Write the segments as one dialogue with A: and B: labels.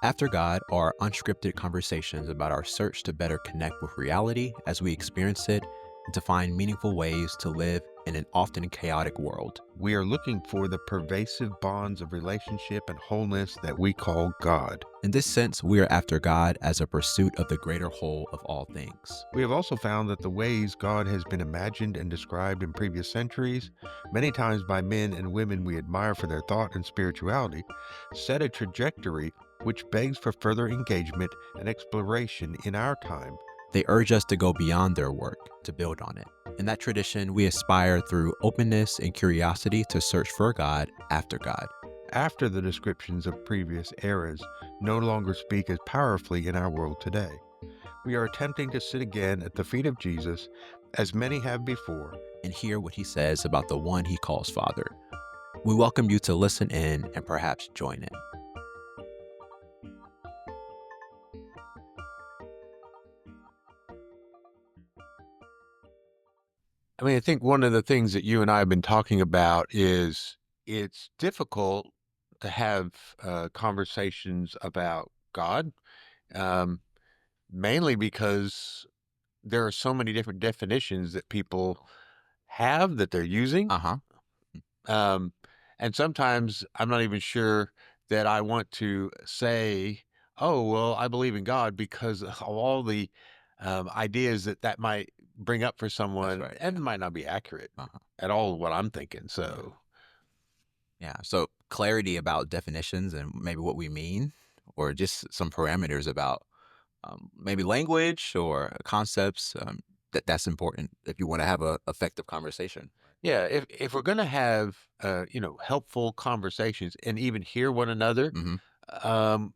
A: After God are unscripted conversations about our search to better connect with reality as we experience it and to find meaningful ways to live in an often chaotic world.
B: We are looking for the pervasive bonds of relationship and wholeness that we call God.
A: In this sense, we are after God as a pursuit of the greater whole of all things.
B: We have also found that the ways God has been imagined and described in previous centuries, many times by men and women we admire for their thought and spirituality, set a trajectory which begs for further engagement and exploration in our time.
A: They urge us to go beyond their work, to build on it. In that tradition, we aspire through openness and curiosity to search for God after God.
B: After the descriptions of previous eras no longer speak as powerfully in our world today, we are attempting to sit again at the feet of Jesus, as many have before,
A: And hear what he says about the one he calls Father. We welcome you to listen in and perhaps join in.
B: I think one of the things that you and I have been talking about is it's difficult to have conversations about God, um, mainly because there are so many different definitions that people have that they're using.
A: Uh huh.
B: Um, and sometimes I'm not even sure that I want to say, oh, well, I believe in God because of all the ideas that might bring up for
A: That's
B: someone
A: right.
B: and might not be accurate
A: Uh huh.
B: at all what I'm thinking.
A: Yeah.
B: So,
A: Yeah. So clarity about definitions and maybe what we mean, or just some parameters about maybe language or concepts. That's important if you want to have a effective conversation.
B: yeah, if we're going to have, helpful conversations and even hear one another,
A: Hmm.
B: um,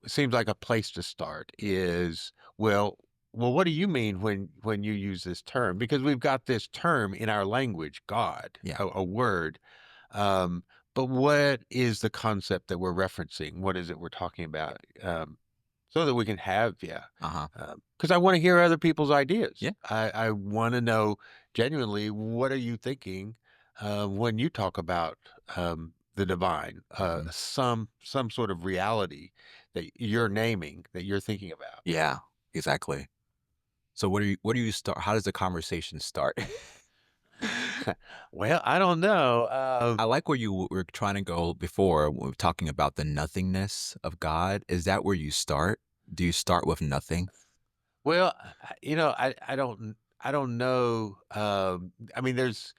B: it seems like a place to start is, well, what do you mean when you use this term? Because we've got this term in our language, God,
A: Yeah.
B: a word. Um, but what is the concept that we're referencing? What is it we're talking about? So that we can have, yeah.
A: Uh huh.
B: Because I want to hear other people's ideas.
A: Yeah.
B: I want to know genuinely, what are you thinking when you talk about the divine,
A: Hmm.
B: some sort of reality that you're naming, that you're thinking about?
A: Yeah. Exactly. So what do you start? How does the conversation start?
B: Well, I don't know.
A: I like where you were trying to go before when we were talking about the nothingness of God. Is that where you start? Do you start with nothing?
B: Well, I don't know. There's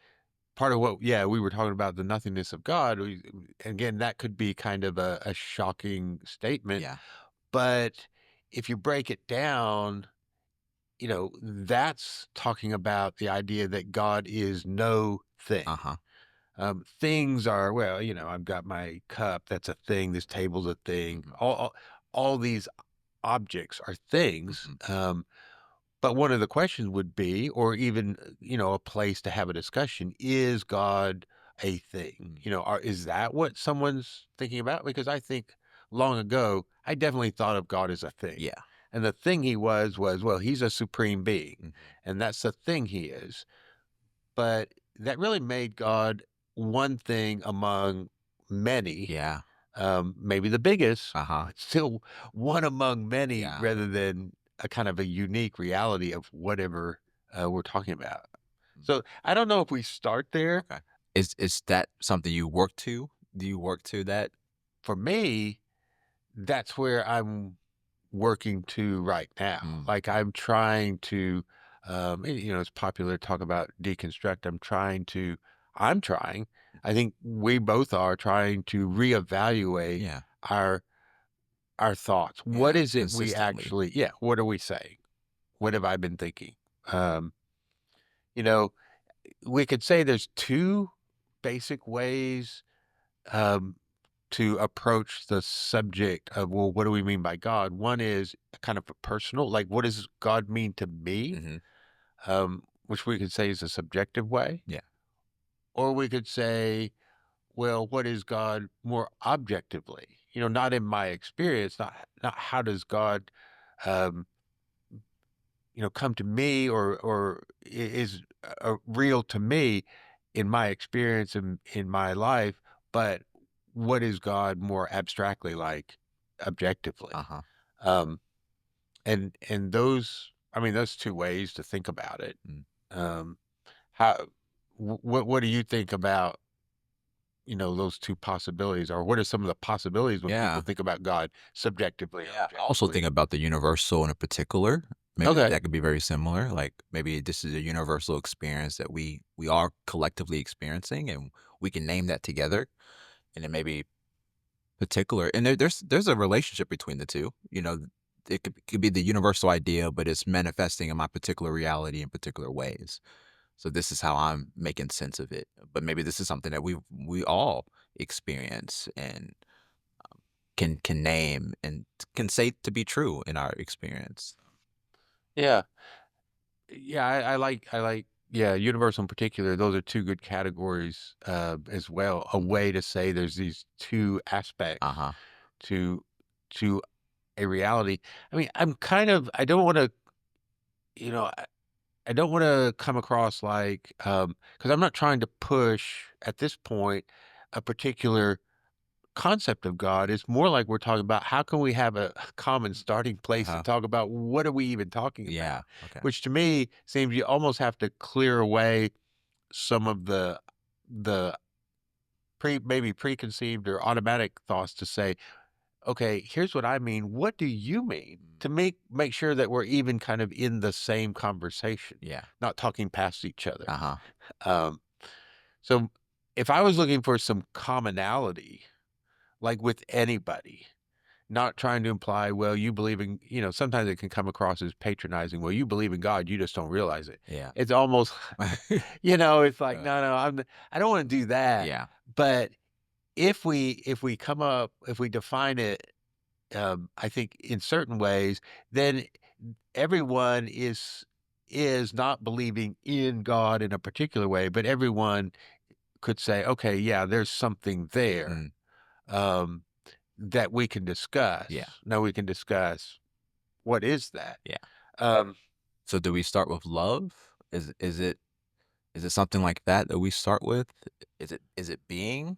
B: part of what, yeah, we were talking about the nothingness of God. Again, that could be kind of a shocking statement,
A: Yeah.
B: but if you break it down, that's talking about the idea that God is no thing.
A: Uh huh.
B: Things are, well, I've got my cup, that's a thing. This table's a thing.
A: Hmm.
B: All these objects are things.
A: Hmm.
B: But one of the questions would be, or even, a place to have a discussion, is God a thing?
A: Mm.
B: Is that what someone's thinking about? Because I think long ago, I definitely thought of God as a thing.
A: Yeah.
B: And the thing he was, well, he's a supreme being.
A: Hmm.
B: And that's the thing he is. But that really made God one thing among many,
A: Yeah.
B: maybe the biggest,
A: Uh huh.
B: but still one among many
A: Yeah.
B: rather than a kind of a unique reality of whatever we're talking about.
A: Mm.
B: So I don't know if we start there.
A: Okay. Is that something you work to? Do you work to that?
B: For me, that's where I'm working to right now.
A: Mm.
B: Like I'm trying to, it's popular to talk about deconstruct. I'm trying, I think we both are trying to reevaluate
A: Yeah.
B: our our thoughts. What
A: Yeah.
B: is it we
A: Consistently.
B: actually, yeah, what are we saying? What have I been thinking? Um, you know, we could say there's two basic ways um, to approach the subject of, well, what do we mean by God? One is kind of a personal, like, what does God mean to me?
A: Hmm.
B: Which we could say is a subjective way.
A: Yeah.
B: Or we could say, well, what is God more objectively? Not in my experience, not how does God um, come to me, or is real to me in my experience in my life, but what is God more abstractly like objectively.
A: Uh-huh.
B: Um, and those, I mean, those 2 ways to think about it.
A: Mm.
B: Um, how what do you think about, those 2 possibilities, or what are some of the possibilities when people
A: Yeah.
B: think about God subjectively or
A: Yeah. I also
B: objectively?
A: think about the universal in a particular. Maybe
B: Okay.
A: that could be very similar. Like maybe this is a universal experience that we are collectively experiencing and we can name that together. And then maybe particular and there's a relationship between the two. It could be the universal idea, but it's manifesting in my particular reality in particular ways. So this is how I'm making sense of it. But maybe this is something that we all experience and can name and can say to be true in our experience.
B: Yeah. Yeah, I like yeah, universal in particular, those are 2 good categories, as well. A
A: Mhm.
B: way to say there's these 2 aspects
A: Uh-huh.
B: to to a reality. I mean, I don't wanna, you know, I don't wanna come across like, because 'cause I'm not trying to push, at this point, a particular concept of God. It's more like we're talking about how can we have a common starting place to
A: Uh-huh.
B: talk about what are we even talking
A: Yeah.
B: about?
A: Okay.
B: Which to me seems you almost have to clear away some of the maybe preconceived or automatic thoughts to say, okay, here's what I mean. What do you mean?
A: Mm.
B: To make sure that we're even kind of in the same conversation,
A: Yeah.
B: not talking past each other.
A: Uh-huh.
B: Um, so if I was looking for some commonality, like with anybody, not trying to imply, well, you believe in, sometimes it can come across as patronizing. Well, you believe in God, you just don't realize it.
A: Yeah.
B: It's almost, it's like,
A: Uh,
B: no, I don't want to do that.
A: yeah.
B: But if we define it, I think in certain ways, then everyone is not believing in God in a particular way, but everyone could say, okay, yeah, there's something there.
A: Mm.
B: Um, that we can
A: Yeah.
B: discuss. Now we can discuss what is that?
A: Yeah.
B: Um,
A: So do we start with love? Is it something like that that we start with? Is it being?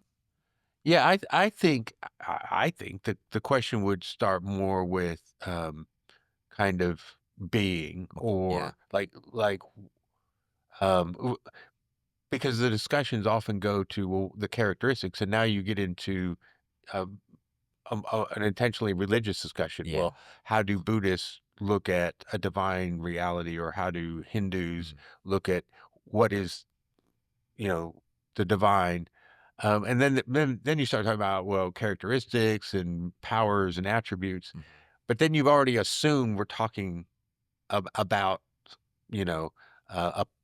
B: yeah, I think that the question would start more with, kind of being,
A: Yeah.
B: or w because the discussions often go to, well, the characteristics, and now you get into, um, an intentionally religious discussion.
A: Yeah.
B: Well, how do Buddhists look at a divine reality, or how do Hindus
A: Mm.
B: look at what is, you know, the divine? And then you start talking about, well, characteristics and powers and attributes,
A: Mhm.
B: but then you've already assumed we're talking about, you know,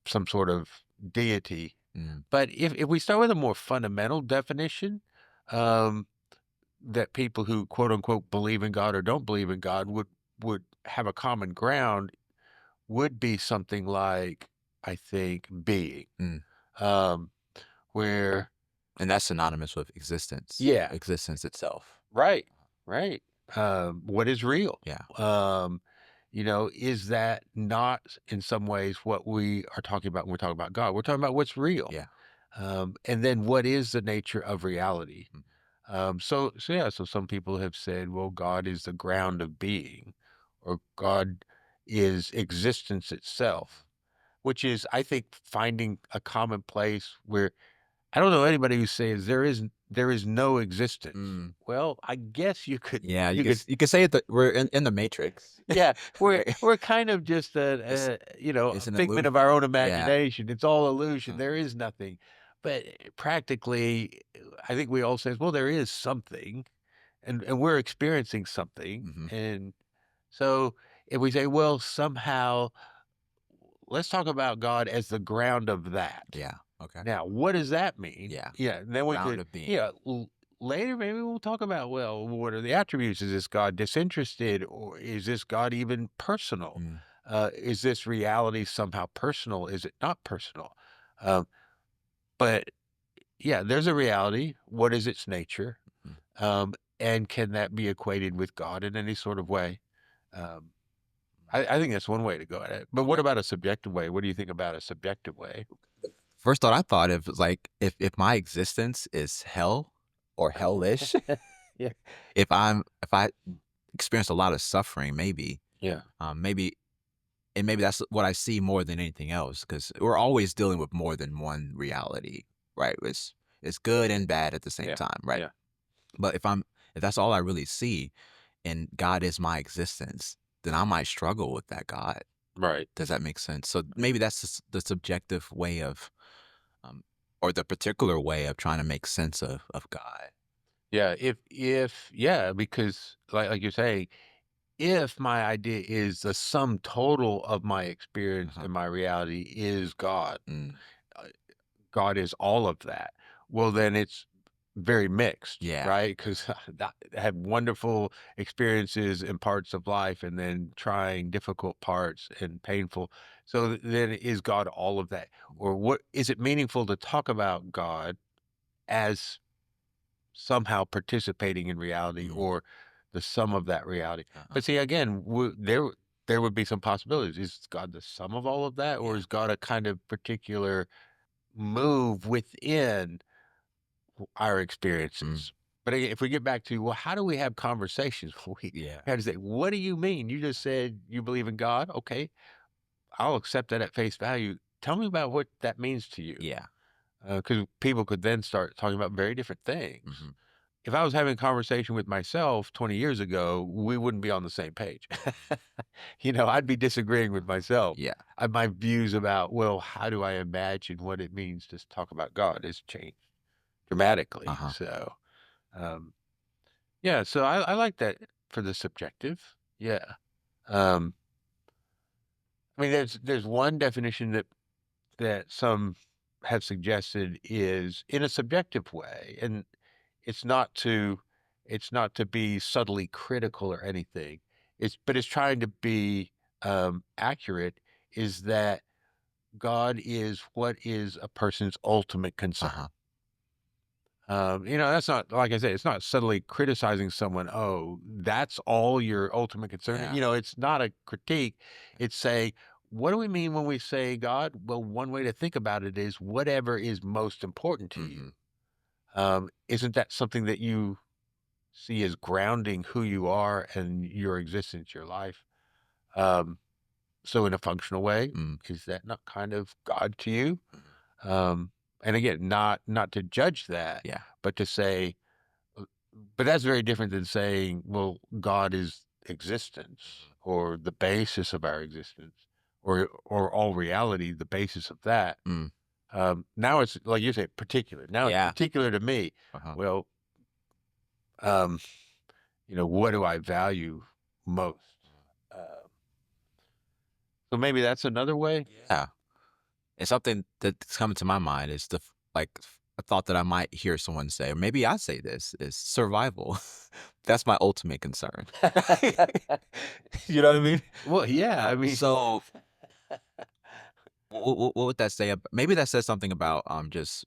B: some sort of deity.
A: Mm.
B: But if we start with a more fundamental definition, um, that people who quote unquote believe in God or don't believe in God would have a common ground, would be something like, I think, being,
A: Mm.
B: um, where,
A: And that's synonymous with existence,
B: yeah,
A: existence itself.
B: right, right. What is real?
A: Yeah.
B: Um, is that not in some ways what we are talking about when we're talking about God? We're talking about what's real.
A: Yeah.
B: And then what is the nature of reality?
A: Mhm.
B: So yeah, so some people have said, well, God is the ground of being, or God is existence itself, which is, I think, finding a common place where I don't know anybody who says there is no existence.
A: Mm.
B: Well, I guess you could
A: Yeah,
B: you could
A: you could say it that we're in the matrix.
B: yeah, we're
A: Right?
B: we're kind of just
A: It's
B: a
A: it's an
B: figment
A: illusion.
B: of our own
A: Yeah.
B: imagination. It's all illusion.
A: Uh,
B: There is nothing. But practically, I think we all says, well, there is something, and we're experiencing something.
A: mhm.
B: And so if we say, well, somehow let's talk about God as the ground of that.
A: Yeah. Okay.
B: Now, what does that mean?
A: Yeah.
B: Yeah, then we
A: Ground
B: could,
A: of being.
B: later maybe we'll talk about, well, what are the attributes? Is this God disinterested, or is this God even personal?
A: Mm.
B: Is this reality somehow personal? Is it not personal? Um, but yeah, there's a reality. What is its nature?
A: Mm.
B: Um, and can that be equated with God in any sort of way? Um, I think that's one way to go at it. But what
A: Okay.
B: about a subjective way? What do you think about a subjective way?
A: First thought I thought of was like if my existence is hell or hellish,
B: Yeah.
A: if I experience a lot of suffering, maybe,
B: Yeah.
A: maybe and maybe that's what I see more than anything else, because we're always dealing with more than one reality, right? It's good and bad at the same
B: Yeah.
A: time, right?
B: Yeah.
A: But if that's all I really see, and God is my existence, then I might struggle with that God.
B: Right.
A: Does that make sense? So maybe that's the subjective way of, um, or the particular way of trying to make sense of God.
B: Yeah. If yeah, because like you're saying, if my idea is the sum total of my experience
A: Uh-huh.
B: and my reality is God,
A: Mm.
B: uh, God is all of that. Well, then it's very mixed,
A: Yeah.
B: right? Because I had wonderful experiences in parts of life and then trying difficult parts and painful. So then is God all of that? Or what is it meaningful to talk about God as somehow participating in reality
A: Mm.
B: or the sum of that reality?
A: Uh-uh.
B: But see, again, there would be some possibilities. Is God the sum of all of that, or
A: Yeah.
B: is God a kind of particular move within our
A: Mm.
B: experiences? But again, if we get back to, well, how do we have conversations?
A: Yeah.
B: We had to say, what do you mean? You just said you believe in God. Okay, I'll accept that at face value. Tell me about what that means to you.
A: Yeah.
B: Because people could then start talking about very different things.
A: Mhm.
B: If I was having a conversation with myself 20 years ago, we wouldn't be on the same page. I'd be disagreeing with
A: Uh-huh.
B: myself.
A: Yeah.
B: My views about, well, how do I imagine what it means to talk about God has changed dramatically.
A: Uh-huh.
B: So, um, yeah, so I like that for the subjective. Yeah. Um, I mean, there's one definition that some have suggested is in a subjective way, and it's not to it's not to be subtly critical or anything. It's trying to be accurate. Is that God is what is a person's ultimate concern?
A: Uh-huh.
B: That's not like I said, it's not subtly criticizing someone. Oh, that's all your ultimate concern.
A: Yeah.
B: It's not a critique. It's saying, what do we mean when we say God? Well, one way to think about it is whatever is most important to you.
A: Mhm.
B: Isn't that something that you see as grounding who you are and your existence, your life? Um, so in a functional way,
A: Mm.
B: is that not kind of God to you?
A: Mhm.
B: And again, not to judge that,
A: Yeah.
B: but to say, uh, but that's very different than saying, well, God is existence
A: Mhm.
B: or the basis of our existence or all reality, the basis of that.
A: Mm.
B: Now it's like you say, particular. Now it's
A: Yeah.
B: particular to me.
A: Uh-huh.
B: Well, um, what do I value most? Uh, so maybe that's another way.
A: Yeah. And something that's coming to my mind is a thought that I might hear someone say, or maybe I say this, is survival. That's my ultimate concern. You know what I mean?
B: Well, yeah, I mean,
A: So what would that say? Maybe that says something about just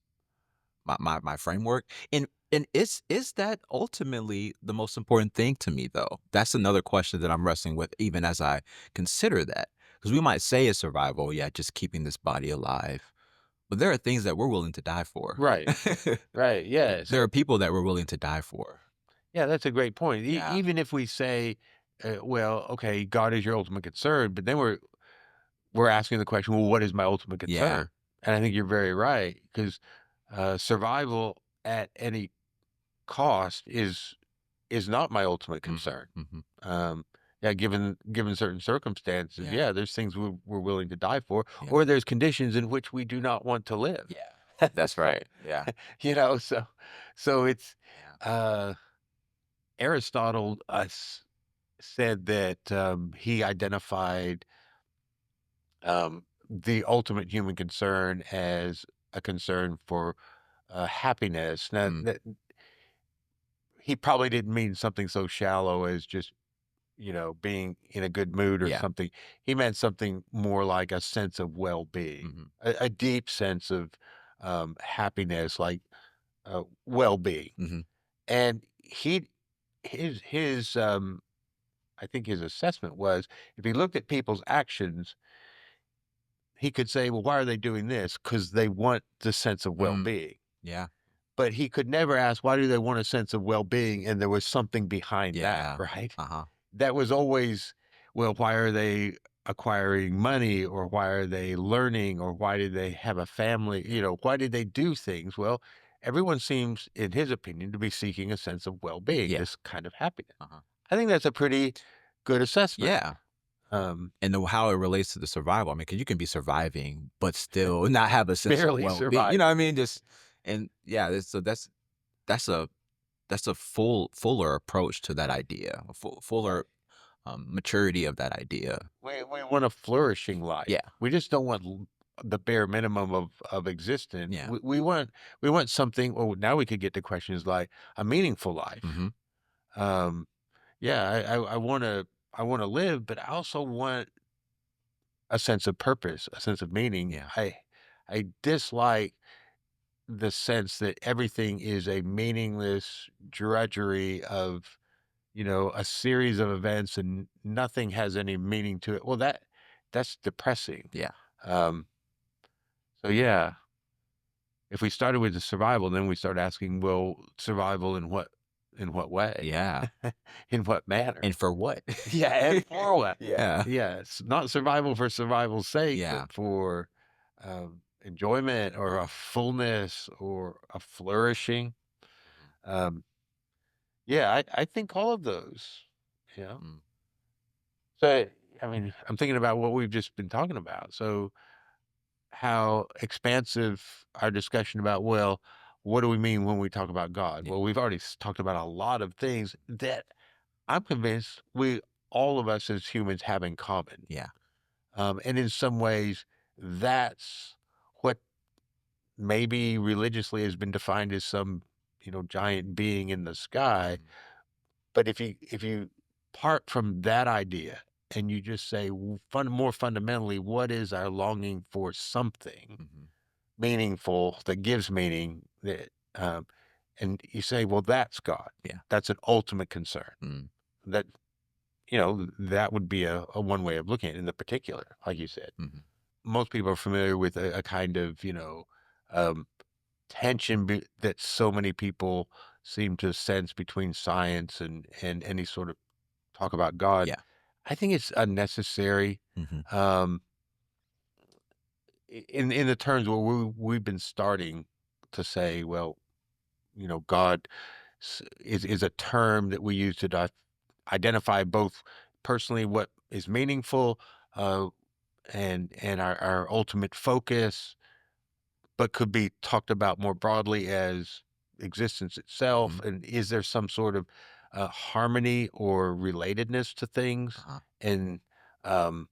A: my framework. And is that ultimately the most important thing to me though? That's another question that I'm wrestling with even as I consider that. Because we might say it's survival, yeah, just keeping this body alive. But there are things that we're willing to die for.
B: right, right, yeah.
A: There
B: So
A: are people that we're willing to die for.
B: yeah, that's a great point.
A: Yeah.
B: Even if we say, well, okay, God is your ultimate concern, but then we're asking the question, well, what is my ultimate
A: Yeah.
B: concern? And I think you're very right because survival at any cost is not my ultimate
A: Mhm,
B: concern.
A: mhm.
B: Um, yeah, given certain circumstances,
A: Yeah,
B: yeah, there's things we're willing to die for,
A: yeah,
B: or there's conditions in which we do not want to live.
A: yeah. That's right. Yeah,
B: So it's
A: yeah.
B: uh, Aristotle said that he identified the ultimate human concern as a concern for happiness. Now,
A: Mm,
B: he probably didn't mean something so shallow as just being in a good mood or
A: yeah.
B: something. He meant something more like a sense of well-being,
A: Mhm,
B: a deep sense of happiness, like well-being.
A: mhm,
B: And his I think his assessment was if he looked at people's actions, he could say, well, why are they doing this? Because they want the sense of
A: mm.
B: well-being.
A: Yeah.
B: but he could never ask, "Why do they want a sense of well-being?" And there was something behind that,
A: Yeah.
B: right?
A: Uh-huh.
B: That was always, well, why are they acquiring money, or why are they learning, or why do they have a family?
A: Yeah.
B: Why did they do things? Well, everyone seems, in his opinion, to be seeking a sense of well-being,
A: Yeah.
B: this kind of happiness.
A: Uh-huh.
B: I think that's a pretty good assessment.
A: Yeah.
B: Um,
A: And the how it relates to the survival. I mean, because you can be surviving, but still not have a sense of
B: barely
A: well-being. You know what I
B: surviving.
A: mean? Just and yeah, that's a that's a fuller approach to that idea, a fuller maturity of that idea.
B: We want a flourishing life.
A: Yeah.
B: We just don't want the bare minimum of existence.
A: Yeah.
B: We want something. Well, now we could get to questions like a meaningful life.
A: Hmm.
B: Um, yeah, I want to live, but I also want a sense of purpose, a sense of meaning.
A: Yeah.
B: I dislike the sense that everything is a meaningless drudgery of, a series of events and nothing has any meaning to it. Well, that's depressing.
A: Yeah.
B: Um, so yeah, if we started with the survival, then we start asking, well, survival in what way?
A: Yeah.
B: In what manner?
A: And for what?
B: Yeah, and for what?
A: Yeah.
B: Yes, not survival for survival's sake,
A: Yeah.
B: but for enjoyment or a fullness or a flourishing.
A: Mhm.
B: Um, yeah, I think all of those. Yeah.
A: Mm.
B: So, I mean, I'm thinking about what we've just been talking about. So, how expansive our discussion about, well, what do we mean when we talk about God?
A: Yeah.
B: Well, we've already talked about a lot of things that I'm convinced all of us as humans have in common.
A: Yeah.
B: And in some ways, that's what maybe religiously has been defined as some, giant being in the sky.
A: Mhm.
B: But if you part from that idea and you just say, more fundamentally, what is our longing for something
A: Mhm.
B: meaningful that gives meaning, that and you say, well, that's God.
A: Yeah.
B: That's an ultimate concern.
A: Mm.
B: That that would be a one way of looking at it in the particular, like you said.
A: Mhm.
B: Most people are familiar with a kind of, um, tension that so many people seem to sense between science and any sort of talk about God.
A: Yeah.
B: I think it's unnecessary.
A: Mhm.
B: Um, in the terms where we've been starting to say, well, God is a term that we use to identify both personally what is meaningful, uh, and our ultimate focus, but could be talked about more broadly as existence itself.
A: Mhm.
B: And is there some sort of harmony or relatedness to things?
A: Uh-huh.
B: And um,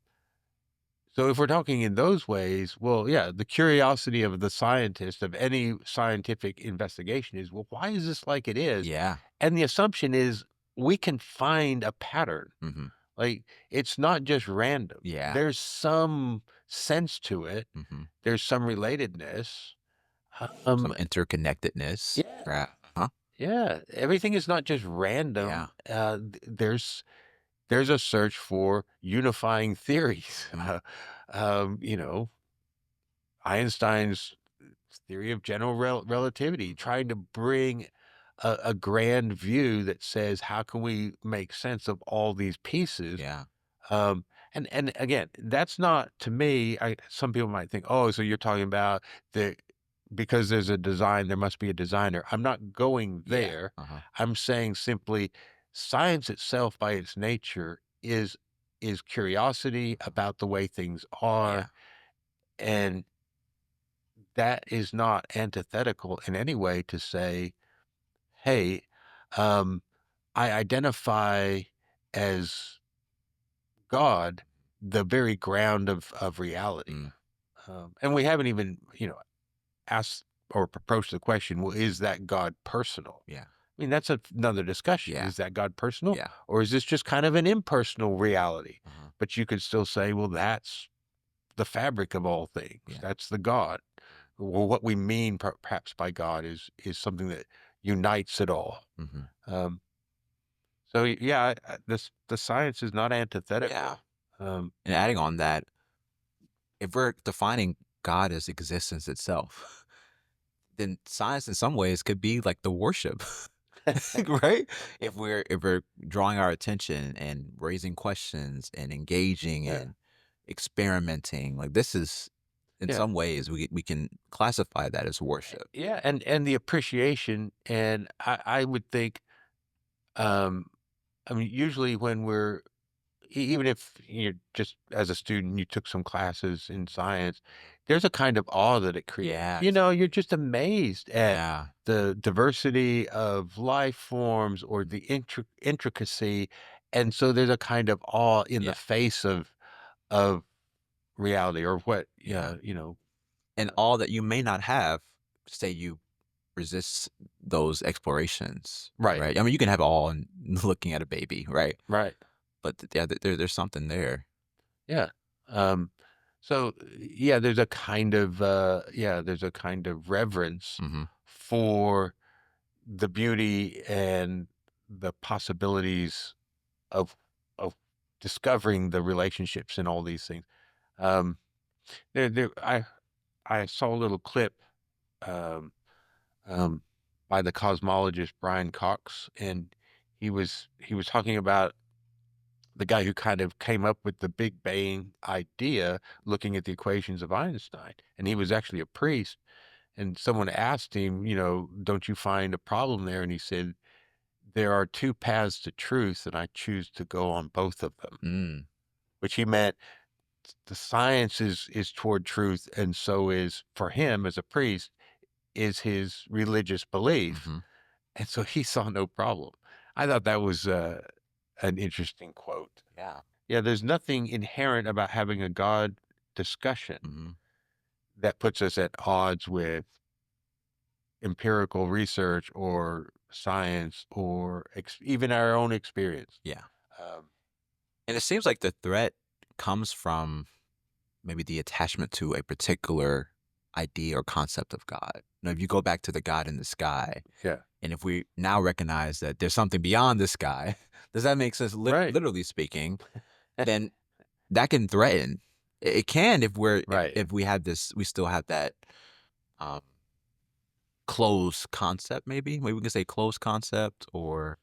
B: so, if we're talking in those ways, well, yeah, the curiosity of the scientist, of any scientific investigation, is, well, why is this like it is?
A: Yeah.
B: And the assumption is we can find a pattern.
A: Mhm.
B: Like, it's not just random.
A: Yeah.
B: There's some sense to it.
A: Mhm.
B: There's some relatedness.
A: Some
B: Um,
A: interconnectedness.
B: yeah,
A: Right. Huh?
B: yeah. Everything is not just
A: Yeah.
B: random. There's a search for unifying theories.
A: Mhm.
B: You know, Einstein's theory of general relativity,
A: Mhm.
B: trying to bring a grand view that says, how can we make sense of all these pieces?
A: Yeah.
B: Um, and again, that's not, to me. Some people might think, oh, so you're talking about the because there's a design, there must be a designer. I'm not going
A: Yeah.
B: there.
A: Uh-huh.
B: I'm saying simply, science itself, by its nature, is curiosity
A: Mhm.
B: about the way things
A: Yeah.
B: are, and that is not antithetical in any way to say, hey, um, I identify as God, the very ground of reality.
A: Mm.
B: And we haven't even, asked or approached the question, well, is that God personal?
A: Yeah.
B: I mean, that's another discussion.
A: Yeah.
B: Is that God personal?
A: Yeah.
B: Or is this just kind of an impersonal reality?
A: Uh-huh.
B: But you could still say, well, that's the fabric of all things.
A: Yeah.
B: That's the God. Well, what we mean perhaps by God is something that unites it all.
A: Mhm.
B: Um, so yeah, the science is not
A: Yeah.
B: antithetical. Um,
A: And adding on that, if we're defining God as existence itself, then science in some ways could be like the worship, right? If we're drawing our attention and raising questions and engaging
B: Yeah.
A: and experimenting, like this is in
B: Yeah.
A: some ways we can classify that as worship.
B: Yeah, and the appreciation, and I would think, um, I mean, usually when we're even if you're just as a student, you took some classes in science, there's a kind of awe that it creates. You
A: Yes.
B: know, you're just amazed at
A: Yeah.
B: the diversity of life forms or the intricacy, and so there's a kind of awe in the
A: Yeah.
B: face of reality or what,
A: Yeah.
B: yeah, you know,
A: And all that you may not have, say you resist those explorations,
B: right,
A: right? I mean, you can have all in looking at a baby, right?
B: right.
A: But yeah, there's something there.
B: Yeah. Um, so yeah, there's a kind of reverence
A: Hmm.
B: for the beauty and the possibilities of of discovering the relationships and all these things. Um, there I saw a little clip um, um, by the cosmologist Brian Cox, and he was talking about the guy who kind of came up with the Big Bang idea, looking at the equations of Einstein, and he was actually a priest. And someone asked him, you know, "Don't you find a problem there?" And he said, "There are two paths to truth, and I choose to go on both of them."
A: Mm,
B: Which he meant the science is toward truth, and so is for him as a priest is his religious belief,
A: hmm.
B: and so he saw no problem. I thought that was an interesting quote.
A: Yeah.
B: Yeah, there's nothing inherent about having a God discussion
A: Hmm.
B: that puts us at odds with empirical research or science or even our own experience.
A: Yeah.
B: Um,
A: And it seems like the threat comes from maybe the attachment to a particular idea or concept of God. If you go back to the God in the sky,
B: yeah,
A: and if we now recognize that there's something beyond the sky, does that make sense?
B: right,
A: Literally speaking, then that can threaten. It can if we're
B: right.
A: if we have this, we still have that um, closed concept. Maybe we can say closed concept, or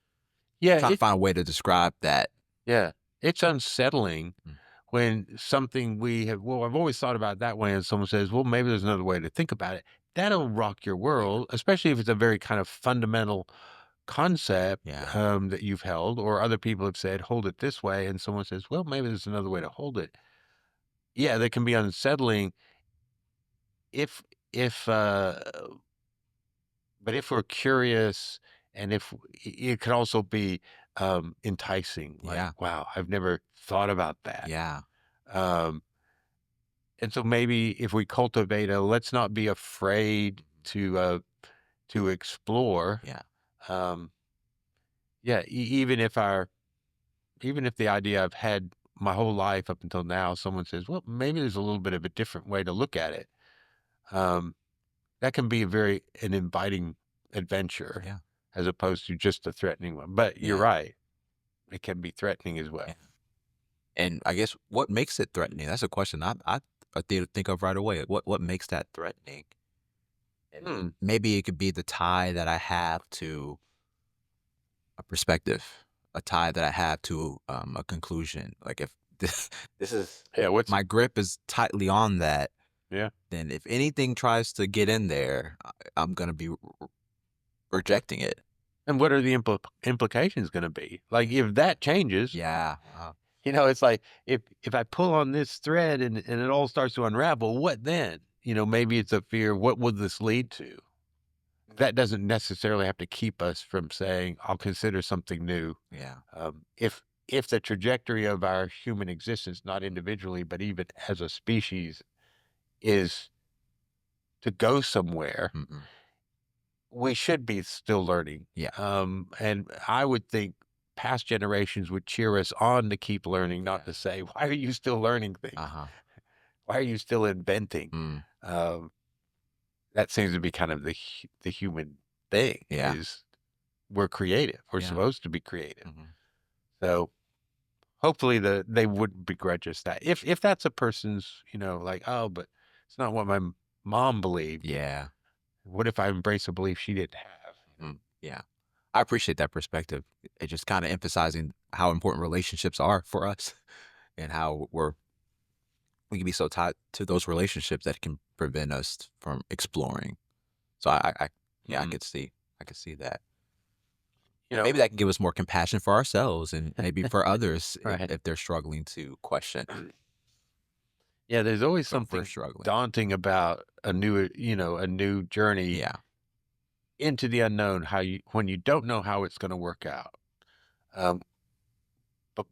B: Yeah,
A: trying to
B: it
A: find a way to describe that.
B: yeah, it's unsettling
A: Mm,
B: when something we have, well, I've always thought about it that way, and someone says, "Well, maybe there's another way to think about it." That'll rock your
A: yeah,
B: world, especially if it's a very kind of fundamental concept,
A: yeah,
B: that you've held, or other people have said, "Hold it this way," and someone says, "Well, maybe there's another way to hold it." Yeah, that can be unsettling if if, but if we're curious and if it could also be, enticing, like,
A: yeah,
B: "Wow, I've never thought about that."
A: yeah,
B: Um, and so maybe if we cultivate a let's not be afraid to explore,
A: yeah,
B: um, yeah, even if the idea I've had my whole life up until now, someone says, "Well, maybe there's a little bit of a different way to look at it." Um, that can be an inviting adventure
A: yeah,
B: as opposed to just a threatening one. But you're
A: yeah,
B: right, it can be threatening as
A: yeah.
B: well.
A: And I guess what makes it threatening? That's a question I think of right away. What makes that threatening? And
B: Hmm.
A: maybe it could be the tie that I have to a perspective, a tie that I have to a conclusion. Like if this is
B: Yeah,
A: my grip is tightly on that,
B: yeah.
A: then if anything tries to get in there, I'm gonna be rejecting it.
B: And what are the implications gonna be? Like, if that changes,
A: Yeah.
B: you know, it's like, if I pull on this thread and it all starts to unravel, what then? You know, maybe it's a fear, what would this lead to? That doesn't necessarily have to keep us from saying, "I'll consider something new."
A: Yeah.
B: If the trajectory of our human existence, not individually, but even as a species, is to go somewhere,
A: Mm-mm.
B: we should be still learning.
A: Yeah.
B: And I would think past generations would cheer us on to keep learning, not
A: Yeah.
B: to say, "Why are you still learning
A: Uh
B: things?
A: huh.
B: Why are you still inventing?"
A: Mm.
B: Um, that seems to be kind of the human thing
A: Yeah.
B: is we're creative. We're
A: Yeah.
B: supposed to be creative.
A: Hmm.
B: So hopefully they wouldn't begrudge us that. If that's a person's, you know, like, "Oh, but it's not what my mom believed,"
A: Yeah.
B: What if I embrace a belief she didn't have?
A: Mhm. Yeah. I appreciate that perspective. It just kinda emphasizing how important relationships are for us and how we can be so tied to those relationships that can prevent us from exploring. So I yeah,
B: Mhm.
A: I could see that.
B: You
A: And maybe
B: know,
A: that can give us more compassion for ourselves and maybe for others
B: right.
A: if they're struggling to question
B: Yeah, there's always
A: or if we're
B: something
A: struggling.
B: daunting about a new journey
A: Yeah.
B: into the unknown, how you when you don't know how it's gonna work out. Um,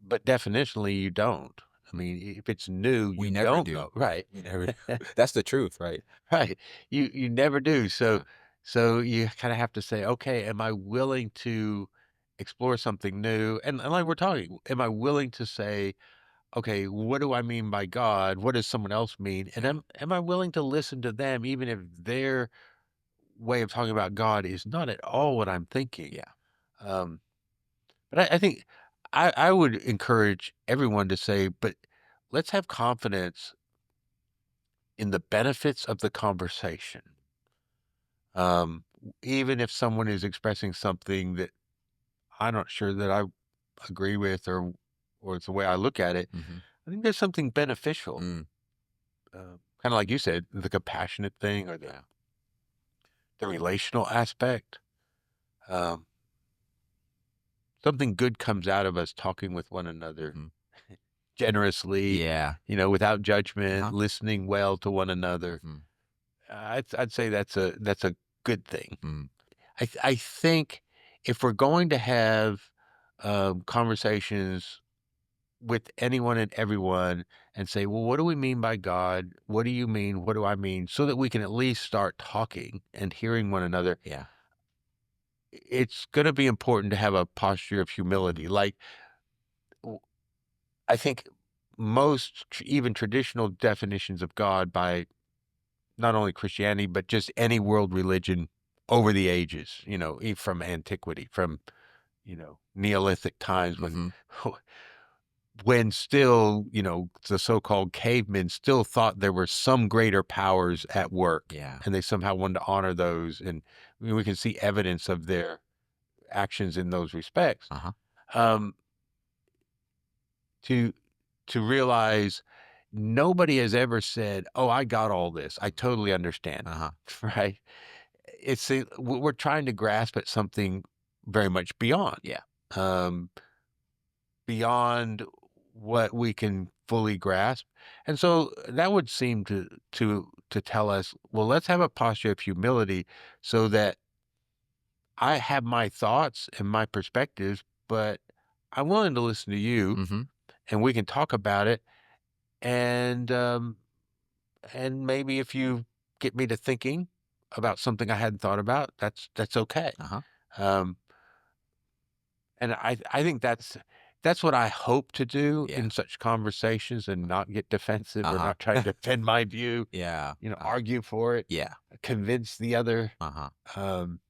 B: but definitionally, you don't. I mean, if it's new,
A: We
B: you
A: never
B: don't
A: do.
B: know, right?
A: We never do. That's the truth, right?
B: Right. You never do. So
A: Yeah.
B: so you kinda have to say, "Okay, am I willing to explore something new?" And like we're talking, am I willing to say, "Okay, what do I mean by God? What does someone else mean?" And
A: Yeah.
B: am I willing to listen to them even if their way of talking about God is not at all what I'm thinking?
A: Yeah.
B: Um, but I think I would encourage everyone to say, "But let's have confidence in the benefits of the conversation." Even if someone is expressing something that I'm not sure that I agree with or it's the way I look at it,
A: Mhm.
B: I think there's something beneficial.
A: Mm.
B: Kinda like you said, the compassionate thing or
A: Yeah.
B: the relational aspect. Um, Something good comes out of us talking with one another
A: Mhm.
B: generously,
A: Yeah.
B: without judgment,
A: Uh-huh.
B: listening well to one another.
A: Mhm.
B: I'd say that's a good thing.
A: Mm.
B: I think if we're going to have, conversations with anyone and everyone and say, "Well, what do we mean by God? What do you mean? What do I mean?" So that we can at least start talking and hearing one another.
A: Yeah.
B: It's gonna be important to have a posture of
A: Mhm.
B: humility. Like, w I think most even traditional definitions of God by not only Christianity, but just any world religion over the ages, from antiquity, from, Neolithic times when
A: Mhm.
B: when still, the so-called cavemen still thought there were some greater powers at work,
A: Yeah.
B: and they somehow wanted to honor those, and we can see evidence of their actions in those respects.
A: Uh-huh.
B: Um, to to realize nobody has ever said, "Oh, I got all this. I
A: Mhm.
B: totally understand it."
A: Uh-huh.
B: Right? We're trying to grasp at something very much
A: Yeah.
B: um, beyond what we can fully grasp. And so that would seem to tell us, well, let's have a posture of humility so that I have my thoughts and my perspectives, but I'm willing to listen to you
A: Mhm.
B: and we can talk about it. And maybe if you get me to thinking about something I hadn't thought about, that's okay.
A: Uh-huh.
B: Um, and I think that's what I hope to do
A: Yeah.
B: in such conversations and not get defensive or
A: Uh-huh.
B: not try to defend my view,
A: Yeah.
B: argue for it,
A: Yeah.
B: convince the other,
A: Uh-huh.
B: um,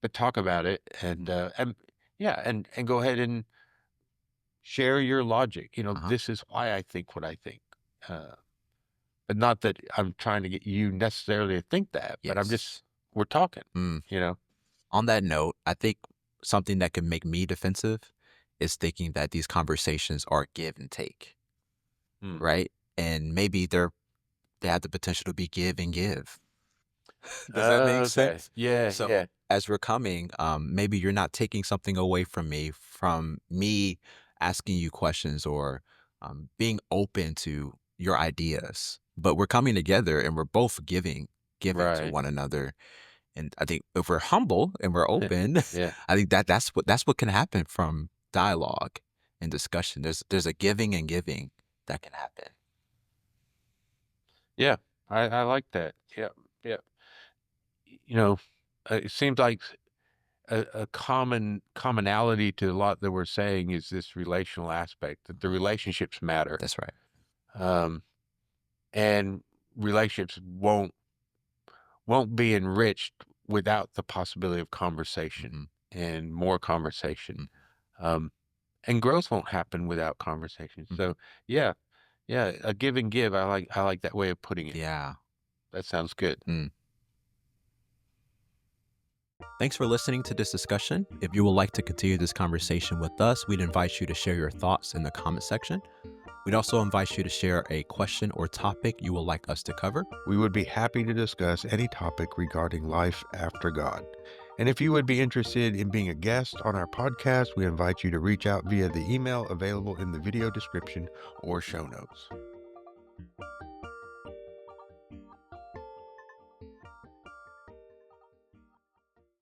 B: but talk about it
A: Mhm.
B: and yeah, and go ahead and share your logic.
A: Uh-huh.
B: This is why I think what I think. Uh, but not that I'm trying to get you necessarily to think that, but
A: Yes.
B: we're talking,
A: Mm.
B: you know?
A: On that note, I think something that can make me defensive is thinking that these conversations are give and take,
B: Mm.
A: right? And maybe they have the potential to be give and give. Does that make
B: Okay.
A: sense?
B: Yeah,
A: So
B: yeah.
A: as we're coming, maybe you're not taking something away from me asking you questions or being open to your ideas. But we're coming together and we're both giving to
B: Right.
A: one another. And I think if we're humble and we're open,
B: Yeah.
A: I think that's what can happen from dialogue and discussion. There's a giving and giving that can happen.
B: Yeah. I like that. Yeah. Yeah. You know, it seems like a commonality to a lot that we're saying is this relational aspect, that the
A: Mhm.
B: relationships matter.
A: That's right.
B: Um, and relationships won't be enriched without the possibility of conversation
A: Hmm.
B: and more conversation.
A: Hmm.
B: Um, and growth won't happen without conversation.
A: Hmm.
B: So yeah, yeah, a give and give. I like that way of putting it.
A: Yeah.
B: That sounds good.
A: Mm. Thanks for listening to this discussion. If you would like to continue this conversation with us, we'd invite you to share your thoughts in the comment section. We'd also invite you to share a question or topic you would like us to cover.
B: We would be happy to discuss any topic regarding life after God. And if you would be interested in being a guest on our podcast, we invite you to reach out via the email available in the video description or show notes.